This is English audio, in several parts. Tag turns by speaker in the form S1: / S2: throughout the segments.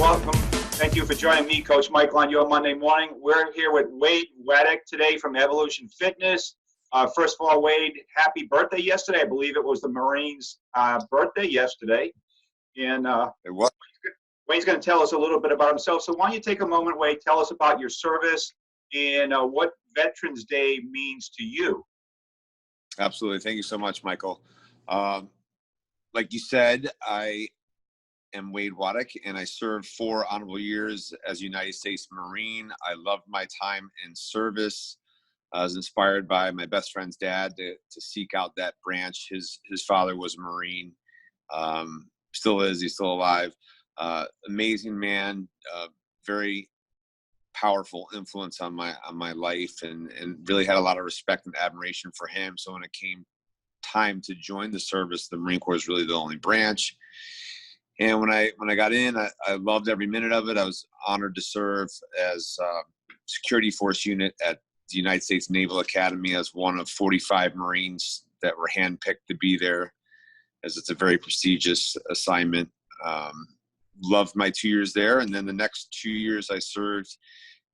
S1: welcome. Thank you for joining me, Coach Michael, on your Monday morning. We're here with Waddick today from Evolution Fitness. First of all, Wade, happy birthday yesterday. I believe it was the Marines' birthday yesterday. And
S2: it was.
S1: Wade's going to tell us a little bit about himself. So why don't you take a moment, Wade, tell us about your service and what Veterans Day means to you.
S2: Absolutely. Thank you so much, Michael. Like you said, I am Wade Waddick, and I served 4 honorable years as a United States Marine. I loved my time in service. I was inspired by my best friend's dad to seek out that branch. His father was a Marine, still is. He's still alive. Amazing man, very powerful influence on my life, and really had a lot of respect and admiration for him. So when it came time to join the service, the Marine Corps is really the only branch. And when I got in, I loved every minute of it. I was honored to serve as security force unit at the United States Naval Academy as one of 45 Marines that were handpicked to be there, as it's a very prestigious assignment. Loved my 2 years there. And then the next 2 years I served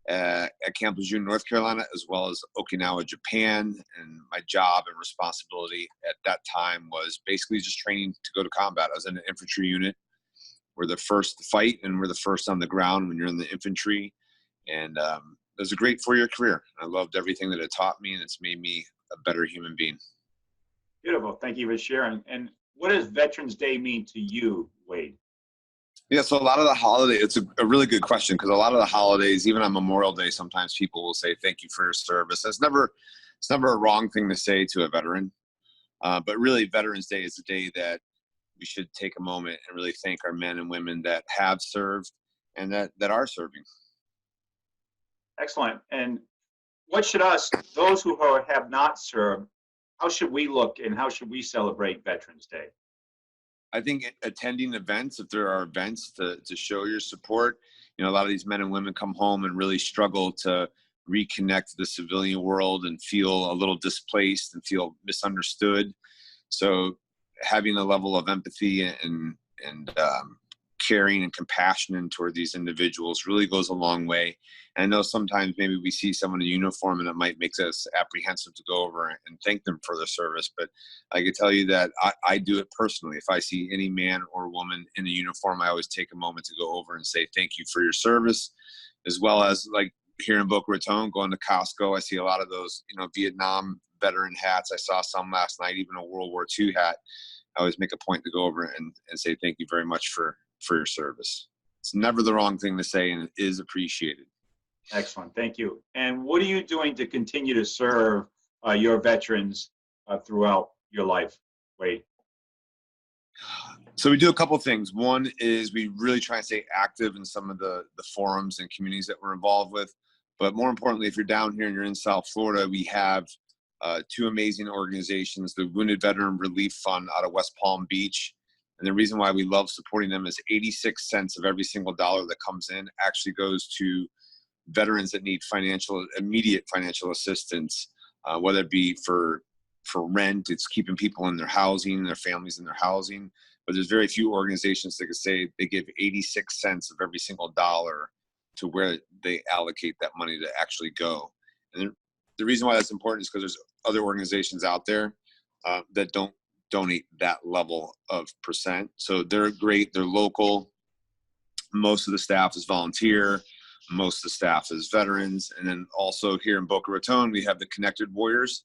S2: at Camp Lejeune, North Carolina, as well as Okinawa, Japan. And my job and responsibility at that time was basically just training to go to combat. I was in an infantry unit. We're the first to fight, and we're the first on the ground when you're in the infantry. And it was a great 4-year career. I loved everything that it taught me, and it's made me a better human being.
S1: Beautiful. Thank you for sharing. And what does Veterans Day mean to you, Wade?
S2: Yeah, so a lot of the holidays, it's a really good question, because a lot of the holidays, even on Memorial Day, sometimes people will say, thank you for your service. It's never a wrong thing to say to a veteran. But really, Veterans Day is the day that we should take a moment and really thank our men and women that have served and that are serving.
S1: Excellent. And what should those who have not served, how should we look and how should we celebrate Veterans Day?
S2: I think attending events, if there are events to show your support. A lot of these men and women come home and really struggle to reconnect to the civilian world and feel a little displaced and feel misunderstood. So having a level of empathy and caring and compassion toward these individuals really goes a long way. And I know sometimes maybe we see someone in uniform and it might make us apprehensive to go over and thank them for their service. But I can tell you that I do it personally. If I see any man or woman in a uniform, I always take a moment to go over and say thank you for your service, as well as like here in Boca Raton, going to Costco. I see a lot of those, Vietnam veteran hats. I saw some last night, even a World War II hat. I always make a point to go over and say thank you very much for your service. It's never the wrong thing to say, and it is appreciated.
S1: Excellent. Thank you. And what are you doing to continue to serve your veterans throughout your life, Wade?
S2: So we do a couple of things. One is we really try and stay active in some of the forums and communities that we're involved with. But more importantly, if you're down here and you're in South Florida, we have 2 amazing organizations, the Wounded Veteran Relief Fund out of West Palm Beach. And the reason why we love supporting them is 86 cents of every single dollar that comes in actually goes to veterans that need immediate financial assistance, whether it be for rent, it's keeping people in their housing, their families in their housing. But there's very few organizations that can say they give 86 cents of every single dollar to where they allocate that money to actually go. And the reason why that's important is because there's other organizations out there that don't donate that level of percent. So they're great. They're local. Most of the staff is volunteer. Most of the staff is veterans. And then also here in Boca Raton, we have the Connected Warriors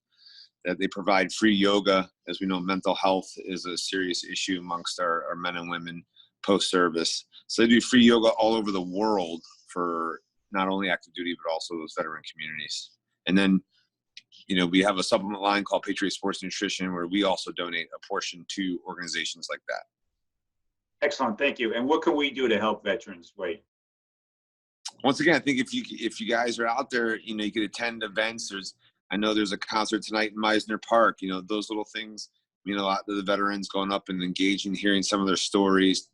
S2: that they provide free yoga. As we know, mental health is a serious issue amongst our men and women post-service. So they do free yoga all over the world for not only active duty, but also those veteran communities. And then we have a supplement line called Patriot Sports Nutrition, where we also donate a portion to organizations like that.
S1: Excellent. Thank you. And what can we do to help veterans, Wade?
S2: Once again, I think if you guys are out there, you could attend events. I know there's a concert tonight in Meisner Park. Those little things mean a lot to the veterans, going up and engaging, hearing some of their stories,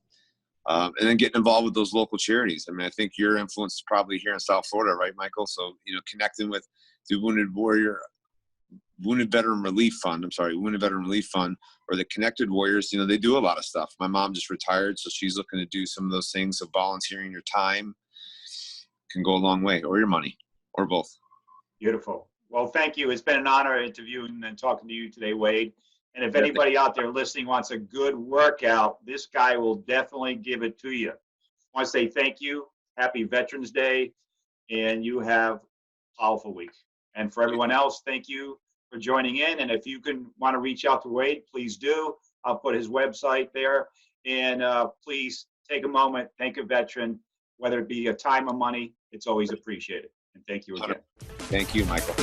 S2: and then getting involved with those local charities. I mean, I think your influence is probably here in South Florida, right, Michael? So, connecting with the Wounded Warrior Wounded Veteran Relief Fund. Wounded Veteran Relief Fund, or the Connected Warriors. They do a lot of stuff. My mom just retired, so she's looking to do some of those things. So volunteering your time can go a long way, or your money, or both.
S1: Beautiful. Well, thank you. It's been an honor interviewing and talking to you today, Wade. And if anybody out there listening wants a good workout, this guy will definitely give it to you. I want to say thank you. Happy Veterans Day. And you have a powerful week. And for everyone else, thank you for joining in. And if you want to reach out to Wade, please do. I'll put his website there. And please take a moment, thank a veteran, whether it be a time or money. It's always appreciated. And thank you again.
S2: Thank you, Michael.